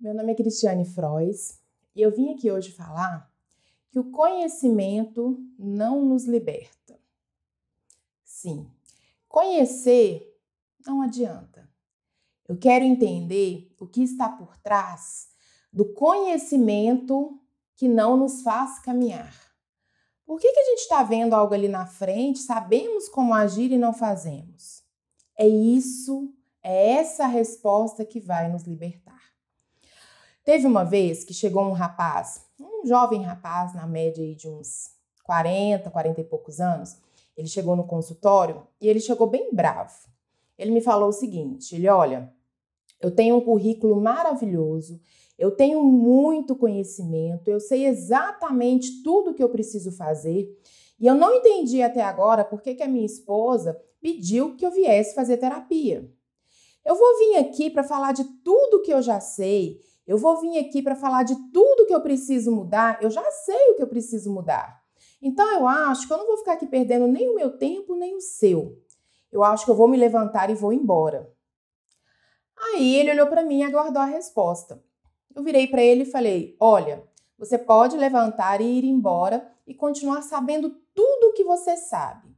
Meu nome é Cristiane Frois e eu vim aqui hoje falar que o conhecimento não nos liberta. Sim, conhecer não adianta. Eu quero entender o que está por trás do conhecimento que não nos faz caminhar. Por que a gente está vendo algo ali na frente, sabemos como agir e não fazemos? É essa a resposta que vai nos libertar. Teve uma vez que chegou um rapaz, um jovem rapaz, na média aí de uns 40 e poucos anos. Ele chegou no consultório e ele chegou bem bravo. Ele me falou o seguinte, olha, eu tenho um currículo maravilhoso, eu tenho muito conhecimento, eu sei exatamente tudo o que eu preciso fazer e eu não entendi até agora por que a minha esposa pediu que eu viesse fazer terapia. Eu vou vir aqui para falar de tudo que eu já sei, eu vou vir aqui para falar de tudo que eu preciso mudar, eu já sei o que eu preciso mudar. Então eu acho que eu não vou ficar aqui perdendo nem o meu tempo, nem o seu. Eu acho que eu vou me levantar e vou embora. Aí ele olhou para mim e aguardou a resposta. Eu virei para ele e falei, olha, você pode levantar e ir embora e continuar sabendo tudo o que você sabe.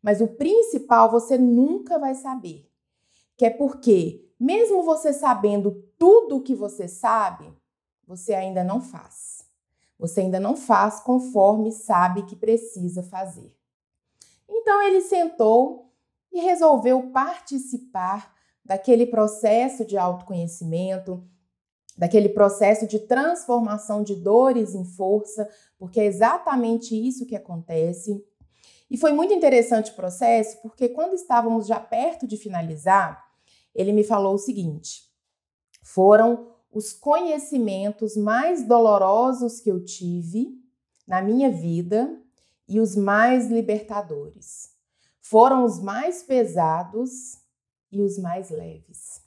Mas o principal você nunca vai saber. Que é porque, mesmo você sabendo tudo o que você sabe, você ainda não faz. Você ainda não faz conforme sabe que precisa fazer. Então ele sentou e resolveu participar daquele processo de autoconhecimento, daquele processo de transformação de dores em força, porque é exatamente isso que acontece. E foi muito interessante o processo, porque quando estávamos já perto de finalizar, ele me falou o seguinte, foram os conhecimentos mais dolorosos que eu tive na minha vida e os mais libertadores. Foram os mais pesados e os mais leves.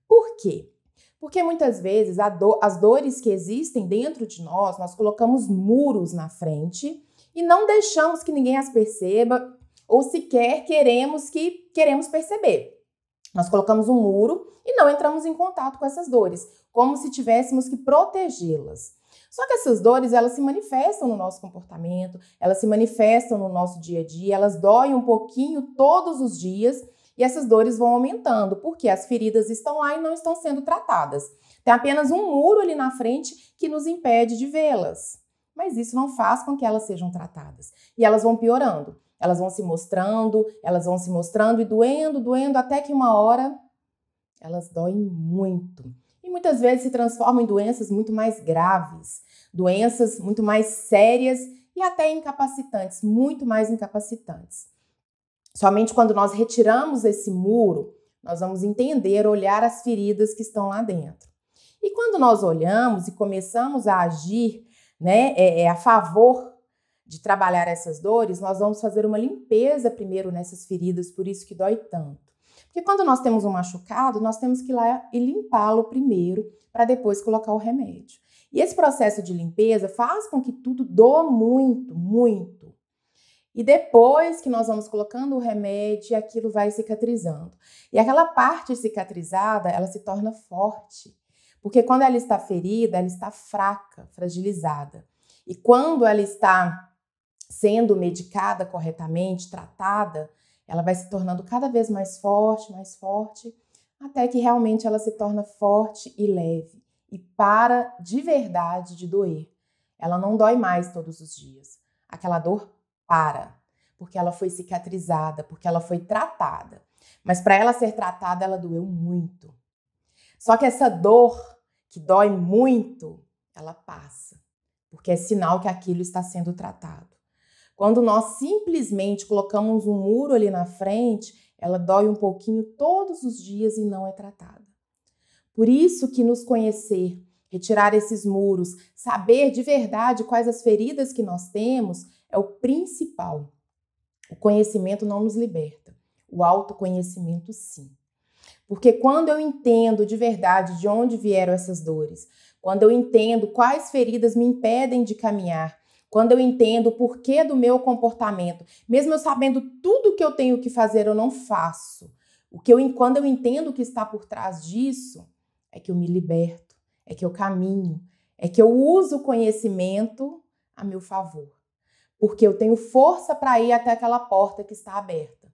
Por quê? Porque muitas vezes as dores que existem dentro de nós colocamos muros na frente e não deixamos que ninguém as perceba ou sequer queremos perceber. Nós colocamos um muro e não entramos em contato com essas dores, como se tivéssemos que protegê-las. Só que essas dores, elas se manifestam no nosso comportamento, elas se manifestam no nosso dia a dia, elas doem um pouquinho todos os dias e essas dores vão aumentando, porque as feridas estão lá e não estão sendo tratadas. Tem apenas um muro ali na frente que nos impede de vê-las. Mas isso não faz com que elas sejam tratadas. E elas vão piorando. Elas vão se mostrando e doendo, até que uma hora elas doem muito. E muitas vezes se transformam em doenças muito mais graves, doenças muito mais sérias e até incapacitantes, muito mais incapacitantes. Somente quando nós retiramos esse muro, nós vamos entender, olhar as feridas que estão lá dentro. E quando nós olhamos e começamos a agir, a favor de trabalhar essas dores, nós vamos fazer uma limpeza primeiro nessas feridas, por isso que dói tanto. Porque quando nós temos um machucado, nós temos que ir lá e limpá-lo primeiro, para depois colocar o remédio. E esse processo de limpeza faz com que tudo doa muito, muito. E depois que nós vamos colocando o remédio, aquilo vai cicatrizando. E aquela parte cicatrizada, ela se torna forte. Porque quando ela está ferida, ela está fraca, fragilizada. E quando ela está sendo medicada corretamente, tratada, ela vai se tornando cada vez mais forte, até que realmente ela se torna forte e leve e para de verdade de doer. Ela não dói mais todos os dias. Aquela dor para, porque ela foi cicatrizada, porque ela foi tratada. Mas para ela ser tratada, ela doeu muito. Só que essa dor, que dói muito, ela passa, porque é sinal que aquilo está sendo tratado. Quando nós simplesmente colocamos um muro ali na frente, ela dói um pouquinho todos os dias e não é tratada. Por isso que nos conhecer, retirar esses muros, saber de verdade quais as feridas que nós temos, é o principal. O conhecimento não nos liberta, o autoconhecimento sim. Porque quando eu entendo de verdade de onde vieram essas dores, quando eu entendo quais feridas me impedem de caminhar, quando eu entendo o porquê do meu comportamento, mesmo eu sabendo tudo que eu tenho que fazer, eu não faço. Quando eu entendo o que está por trás disso, é que eu me liberto, é que eu caminho, é que eu uso o conhecimento a meu favor. Porque eu tenho força para ir até aquela porta que está aberta.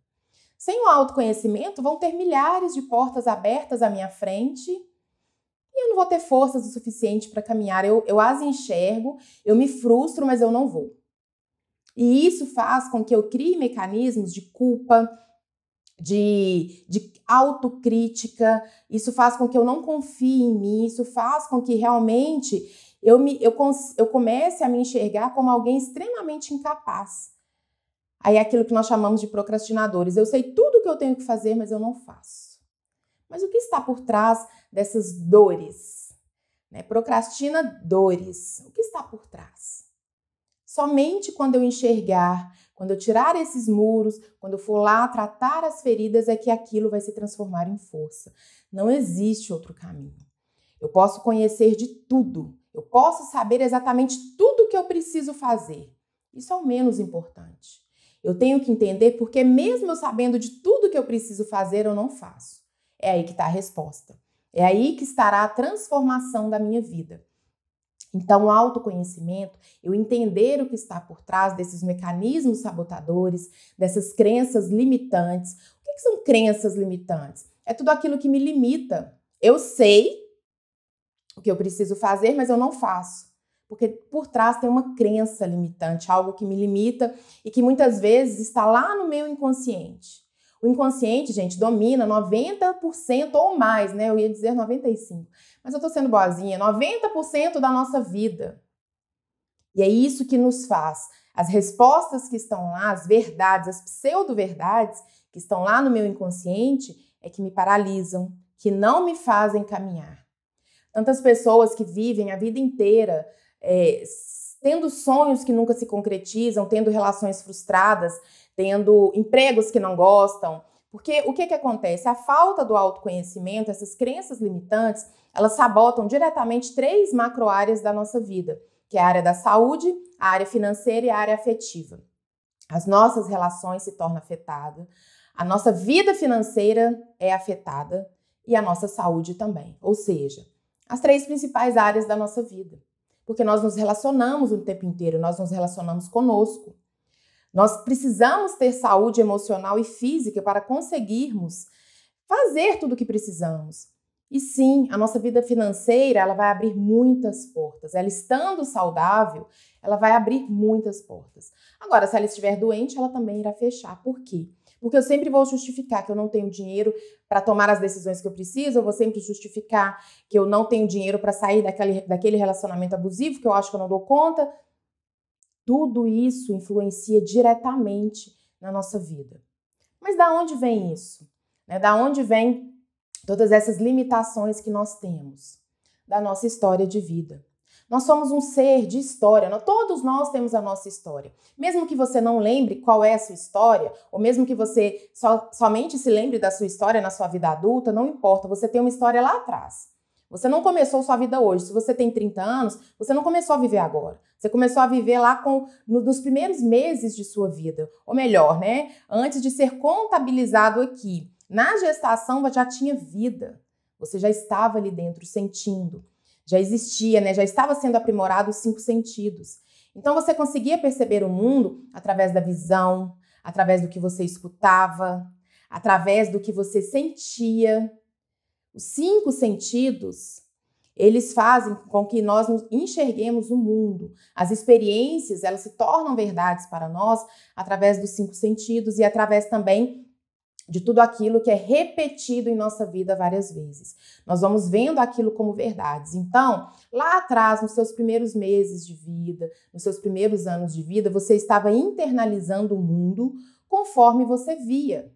Sem o autoconhecimento, vão ter milhares de portas abertas à minha frente e eu não vou ter forças o suficiente para caminhar. Eu as enxergo, eu me frustro, mas eu não vou. E isso faz com que eu crie mecanismos de culpa, de autocrítica, isso faz com que eu não confie em mim, isso faz com que realmente eu comece a me enxergar como alguém extremamente incapaz. Aí é aquilo que nós chamamos de procrastinadores. Eu sei tudo o que eu tenho que fazer, mas eu não faço. Mas o que está por trás dessas dores? Procrastina dores. O que está por trás? Somente quando eu enxergar, quando eu tirar esses muros, quando eu for lá tratar as feridas, é que aquilo vai se transformar em força. Não existe outro caminho. Eu posso conhecer de tudo. Eu posso saber exatamente tudo o que eu preciso fazer. Isso é o menos importante. Eu tenho que entender porque mesmo eu sabendo de tudo que eu preciso fazer, eu não faço. É aí que está a resposta. É aí que estará a transformação da minha vida. Então, o autoconhecimento, eu entender o que está por trás desses mecanismos sabotadores, dessas crenças limitantes. O que são crenças limitantes? É tudo aquilo que me limita. Eu sei o que eu preciso fazer, mas eu não faço. Porque por trás tem uma crença limitante, algo que me limita e que muitas vezes está lá no meu inconsciente. O inconsciente, gente, domina 90% ou mais, né? Eu ia dizer 95%, mas eu tô sendo boazinha, 90% da nossa vida. E é isso que nos faz. As respostas que estão lá, as verdades, as pseudo-verdades que estão lá no meu inconsciente é que me paralisam, que não me fazem caminhar. Tantas pessoas que vivem a vida inteira tendo sonhos que nunca se concretizam, tendo relações frustradas, tendo empregos que não gostam. Porque o que acontece? A falta do autoconhecimento, essas crenças limitantes, elas sabotam diretamente 3 macro-áreas da nossa vida, que é a área da saúde, a área financeira e a área afetiva. As nossas relações se tornam afetadas, a nossa vida financeira é afetada e a nossa saúde também. Ou seja, as 3 principais áreas da nossa vida. Porque nós nos relacionamos o tempo inteiro, nós nos relacionamos conosco. Nós precisamos ter saúde emocional e física para conseguirmos fazer tudo o que precisamos. E sim, a nossa vida financeira, ela vai abrir muitas portas. Ela estando saudável, ela vai abrir muitas portas. Agora, se ela estiver doente, ela também irá fechar. Por quê? Porque eu sempre vou justificar que eu não tenho dinheiro para tomar as decisões que eu preciso, eu vou sempre justificar que eu não tenho dinheiro para sair daquele relacionamento abusivo, que eu acho que eu não dou conta. Tudo isso influencia diretamente na nossa vida. Mas da onde vem isso? Da onde vem todas essas limitações que nós temos? Da nossa história de vida. Nós somos um ser de história, todos nós temos a nossa história. Mesmo que você não lembre qual é a sua história, ou mesmo que você somente se lembre da sua história na sua vida adulta, não importa, você tem uma história lá atrás. Você não começou sua vida hoje. Se você tem 30 anos, você não começou a viver agora. Você começou a viver lá nos primeiros meses de sua vida. Ou melhor, antes de ser contabilizado aqui. Na gestação, já tinha vida. Você já estava ali dentro, sentindo. Já existia, já estava sendo aprimorado os 5 sentidos. Então, você conseguia perceber o mundo através da visão, através do que você escutava, através do que você sentia. Os 5 sentidos, eles fazem com que nós enxerguemos o mundo. As experiências, elas se tornam verdades para nós através dos 5 sentidos e através também de tudo aquilo que é repetido em nossa vida várias vezes. Nós vamos vendo aquilo como verdades. Então, lá atrás, nos seus primeiros meses de vida, nos seus primeiros anos de vida, você estava internalizando o mundo conforme você via.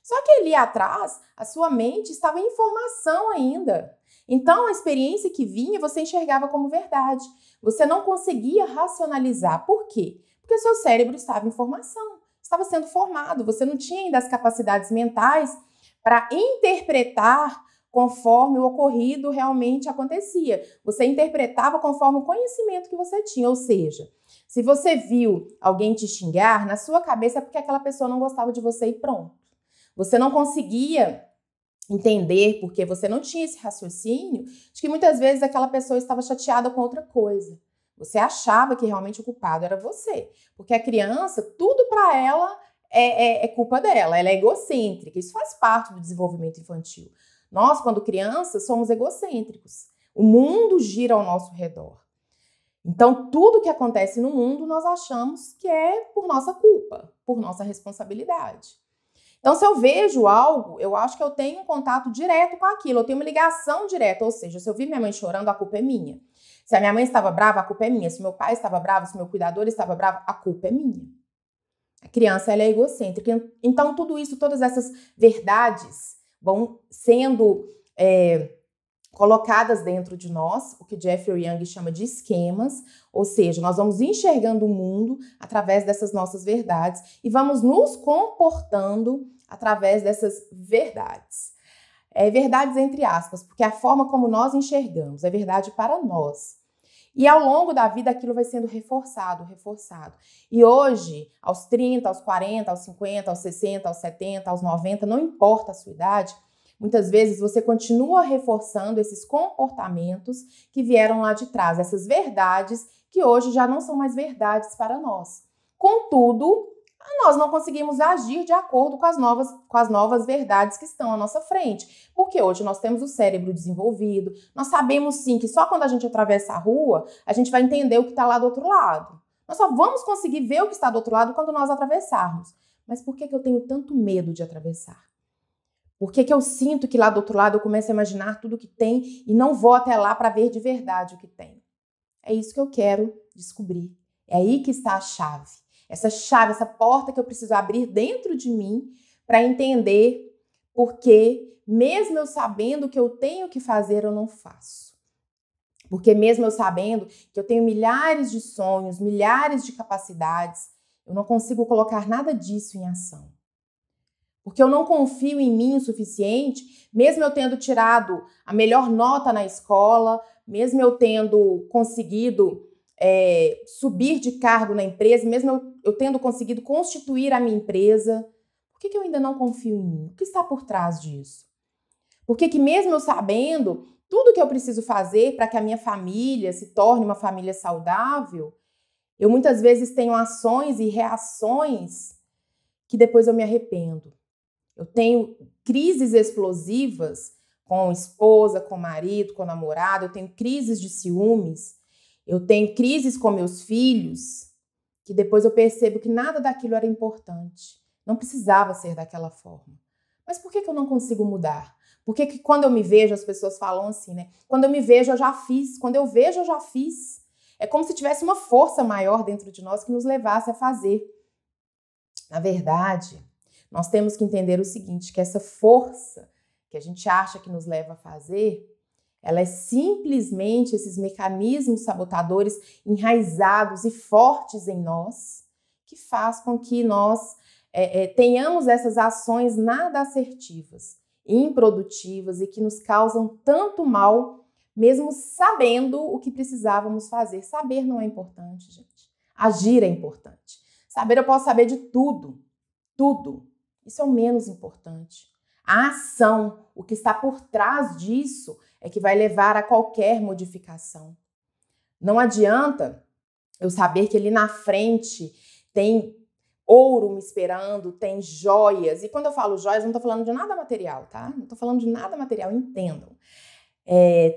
Só que ali atrás, a sua mente estava em formação ainda. Então, a experiência que vinha, você enxergava como verdade. Você não conseguia racionalizar. Por quê? Porque o seu cérebro estava em formação, estava sendo formado. Você não tinha ainda as capacidades mentais para interpretar conforme o ocorrido realmente acontecia. Você interpretava conforme o conhecimento que você tinha. Ou seja, se você viu alguém te xingar, na sua cabeça é porque aquela pessoa não gostava de você e pronto. Você não conseguia entender, porque você não tinha esse raciocínio, de que muitas vezes aquela pessoa estava chateada com outra coisa. Você achava que realmente o culpado era você. Porque a criança, tudo para ela é culpa dela, ela é egocêntrica. Isso faz parte do desenvolvimento infantil. Nós, quando crianças, somos egocêntricos. O mundo gira ao nosso redor. Então, tudo que acontece no mundo, nós achamos que é por nossa culpa, por nossa responsabilidade. Então, se eu vejo algo, eu acho que eu tenho um contato direto com aquilo, eu tenho uma ligação direta, ou seja, se eu vi minha mãe chorando, a culpa é minha. Se a minha mãe estava brava, a culpa é minha. Se meu pai estava bravo, se meu cuidador estava bravo, a culpa é minha. A criança, ela é egocêntrica. Então, tudo isso, todas essas verdades vão sendo colocadas dentro de nós, o que Jeffrey Young chama de esquemas, ou seja, nós vamos enxergando o mundo através dessas nossas verdades e vamos nos comportando através dessas verdades. Verdades entre aspas, porque a forma como nós enxergamos é verdade para nós. E ao longo da vida aquilo vai sendo reforçado. E hoje, aos 30, aos 40, aos 50, aos 60, aos 70, aos 90, não importa a sua idade, muitas vezes você continua reforçando esses comportamentos que vieram lá de trás, essas verdades que hoje já não são mais verdades para nós. Contudo, nós não conseguimos agir de acordo com as novas verdades que estão à nossa frente. Porque hoje nós temos o cérebro desenvolvido, nós sabemos sim que só quando a gente atravessa a rua, a gente vai entender o que está lá do outro lado. Nós só vamos conseguir ver o que está do outro lado quando nós atravessarmos. Mas por que eu tenho tanto medo de atravessar? Por que eu sinto que lá do outro lado eu começo a imaginar tudo que tem e não vou até lá para ver de verdade o que tem? É isso que eu quero descobrir. É aí que está a chave. Essa chave, essa porta que eu preciso abrir dentro de mim para entender por que, mesmo eu sabendo que eu tenho que fazer, eu não faço. Porque mesmo eu sabendo que eu tenho milhares de sonhos, milhares de capacidades, eu não consigo colocar nada disso em ação. Porque eu não confio em mim o suficiente, mesmo eu tendo tirado a melhor nota na escola, mesmo eu tendo conseguido subir de cargo na empresa, mesmo eu tendo conseguido constituir a minha empresa, por que eu ainda não confio em mim? O que está por trás disso? Por que mesmo eu sabendo tudo que eu preciso fazer para que a minha família se torne uma família saudável, eu muitas vezes tenho ações e reações que depois eu me arrependo. Eu tenho crises explosivas com esposa, com marido, com namorado, eu tenho crises de ciúmes, eu tenho crises com meus filhos, que depois eu percebo que nada daquilo era importante. Não precisava ser daquela forma. Mas por que eu não consigo mudar? Por que quando eu me vejo, as pessoas falam assim, né? Quando eu me vejo, eu já fiz. Quando eu vejo, eu já fiz. É como se tivesse uma força maior dentro de nós que nos levasse a fazer. Na verdade, nós temos que entender o seguinte, que essa força que a gente acha que nos leva a fazer, ela é simplesmente esses mecanismos sabotadores enraizados e fortes em nós, que faz com que nós tenhamos essas ações nada assertivas, improdutivas e que nos causam tanto mal, mesmo sabendo o que precisávamos fazer. Saber não é importante, gente. Agir é importante. Saber, eu posso saber de tudo. Tudo. Isso é o menos importante. A ação, o que está por trás disso, é que vai levar a qualquer modificação. Não adianta eu saber que ali na frente tem ouro me esperando, tem joias. E quando eu falo joias, não estou falando de nada material, tá? Não estou falando de nada material, entendam.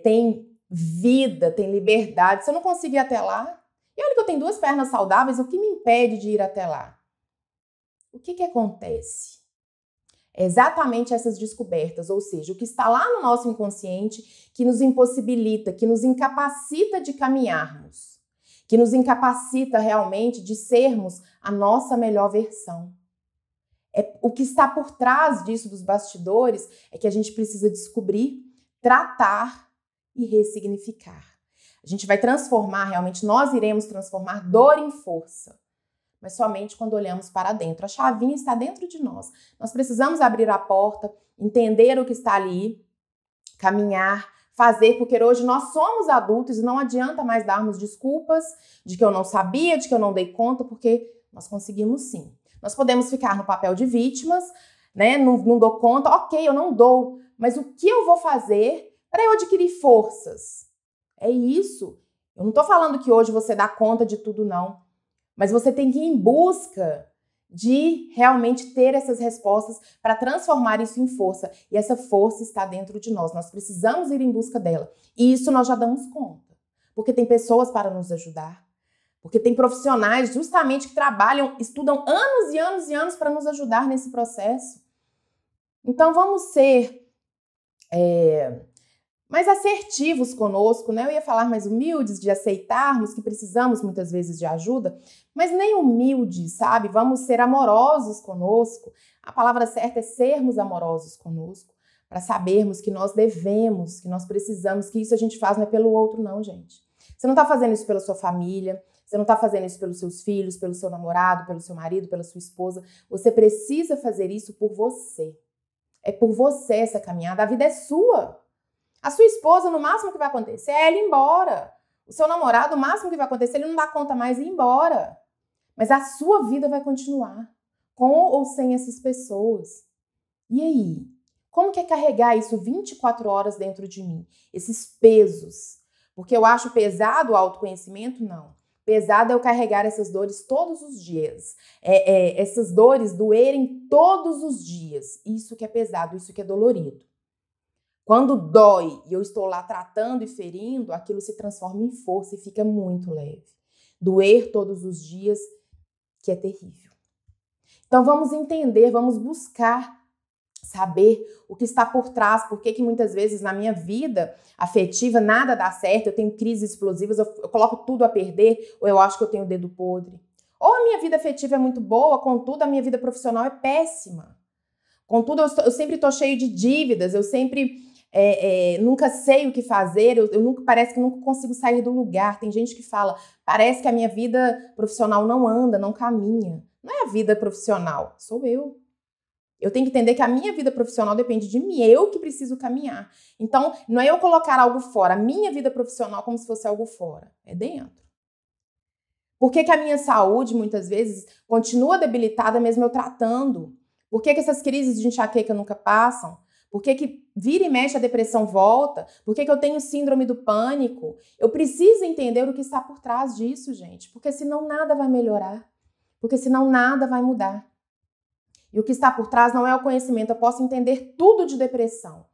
Tem vida, tem liberdade. Se eu não conseguir ir até lá, e olha que eu tenho 2 pernas saudáveis, o que me impede de ir até lá? O que acontece? É exatamente essas descobertas, ou seja, o que está lá no nosso inconsciente que nos impossibilita, que nos incapacita de caminharmos, que nos incapacita realmente de sermos a nossa melhor versão. O que está por trás disso, dos bastidores, é que a gente precisa descobrir, tratar e ressignificar. A gente vai transformar, realmente, nós iremos transformar dor em força. Mas somente quando olhamos para dentro. A chavinha está dentro de nós. Nós precisamos abrir a porta, entender o que está ali, caminhar, fazer, porque hoje nós somos adultos e não adianta mais darmos desculpas de que eu não sabia, de que eu não dei conta, porque nós conseguimos sim. Nós podemos ficar no papel de vítimas, né? Não dou conta, ok, eu não dou, mas o que eu vou fazer para eu adquirir forças? É isso. Eu não estou falando que hoje você dá conta de tudo, não. Mas você tem que ir em busca de realmente ter essas respostas para transformar isso em força. E essa força está dentro de nós. Nós precisamos ir em busca dela. E isso nós já damos conta. Porque tem pessoas para nos ajudar. Porque tem profissionais justamente que trabalham, estudam anos e anos e anos para nos ajudar nesse processo. Então vamos ser mais assertivos conosco, né? Eu ia falar mais humildes, de aceitarmos que precisamos muitas vezes de ajuda, mas nem humildes, sabe? Vamos ser amorosos conosco. A palavra certa é sermos amorosos conosco, para sabermos que nós devemos, que nós precisamos, que isso a gente faz não é pelo outro, não, gente. Você não está fazendo isso pela sua família, você não está fazendo isso pelos seus filhos, pelo seu namorado, pelo seu marido, pela sua esposa. Você precisa fazer isso por você. É por você essa caminhada, a vida é sua. A sua esposa, no máximo que vai acontecer é ela ir embora. O seu namorado, o máximo que vai acontecer, ele não dá conta mais de ir embora. Mas a sua vida vai continuar, com ou sem essas pessoas. E aí? Como que é carregar isso 24 horas dentro de mim? Esses pesos. Porque eu acho pesado o autoconhecimento? Não. Pesado é eu carregar essas dores todos os dias. Essas dores doerem todos os dias. Isso que é pesado, isso que é dolorido. Quando dói e eu estou lá tratando e ferindo, aquilo se transforma em força e fica muito leve. Doer todos os dias, que é terrível. Então vamos entender, vamos buscar saber o que está por trás, por que muitas vezes na minha vida afetiva nada dá certo, eu tenho crises explosivas, eu coloco tudo a perder, ou eu acho que eu tenho o dedo podre. Ou a minha vida afetiva é muito boa, contudo a minha vida profissional é péssima. Contudo, eu sempre estou cheio de dívidas, eu sempre nunca sei o que fazer, parece que nunca consigo sair do lugar. Tem gente que fala, parece que a minha vida profissional não anda, não caminha. Não é a vida profissional, sou eu. Eu tenho que entender que a minha vida profissional depende de mim, eu que preciso caminhar. Então, não é eu colocar algo fora, a minha vida profissional como se fosse algo fora, é dentro. Por que a minha saúde, muitas vezes, continua debilitada mesmo eu tratando? Por que essas crises de enxaqueca nunca passam? Por que vira e mexe a depressão volta? Por que eu tenho síndrome do pânico? Eu preciso entender o que está por trás disso, gente, porque senão nada vai melhorar, porque senão nada vai mudar. E o que está por trás não é o conhecimento. Eu posso entender tudo de depressão.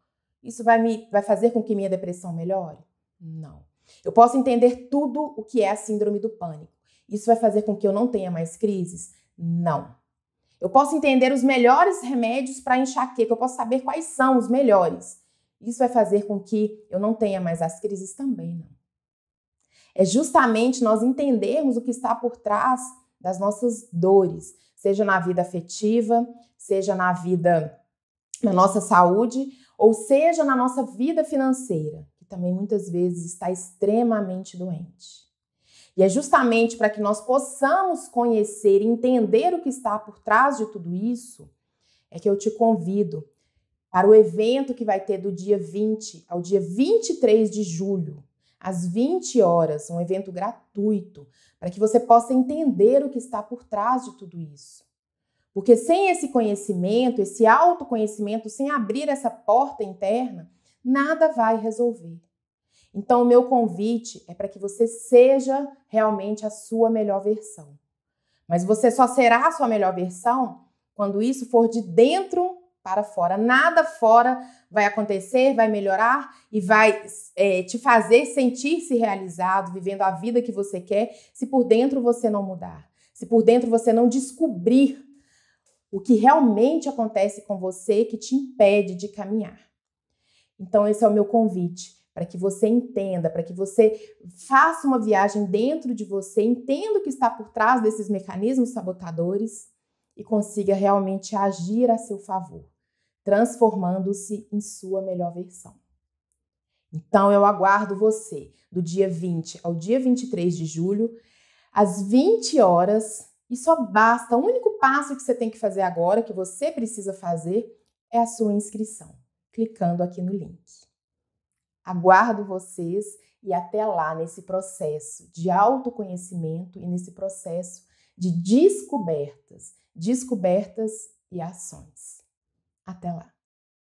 Isso vai fazer com que minha depressão melhore? Não. Eu posso entender tudo o que é a síndrome do pânico. Isso vai fazer com que eu não tenha mais crises? Não. Eu posso entender os melhores remédios para enxaqueca. Eu posso saber quais são os melhores. Isso vai fazer com que eu não tenha mais as crises? Também não. É justamente nós entendermos o que está por trás das nossas dores, seja na vida afetiva, seja na nossa saúde, ou seja na nossa vida financeira, que também muitas vezes está extremamente doente. E é justamente para que nós possamos conhecer e entender o que está por trás de tudo isso, é que eu te convido para o evento que vai ter do dia 20 ao dia 23 de julho, às 20 horas, um evento gratuito, para que você possa entender o que está por trás de tudo isso. Porque sem esse conhecimento, esse autoconhecimento, sem abrir essa porta interna, nada vai resolver. Então, o meu convite é para que você seja realmente a sua melhor versão. Mas você só será a sua melhor versão quando isso for de dentro para fora. Nada fora vai acontecer, vai melhorar e vai te fazer sentir-se realizado, vivendo a vida que você quer, se por dentro você não mudar. Se por dentro você não descobrir o que realmente acontece com você que te impede de caminhar. Então, esse é o meu convite, para que você entenda, para que você faça uma viagem dentro de você, entenda o que está por trás desses mecanismos sabotadores e consiga realmente agir a seu favor, transformando-se em sua melhor versão. Então, eu aguardo você do dia 20 ao dia 23 de julho, às 20 horas, e só basta, o único passo que você tem que fazer agora, que você precisa fazer, é a sua inscrição, clicando aqui no link. Aguardo vocês e até lá nesse processo de autoconhecimento e nesse processo de descobertas e ações. Até lá!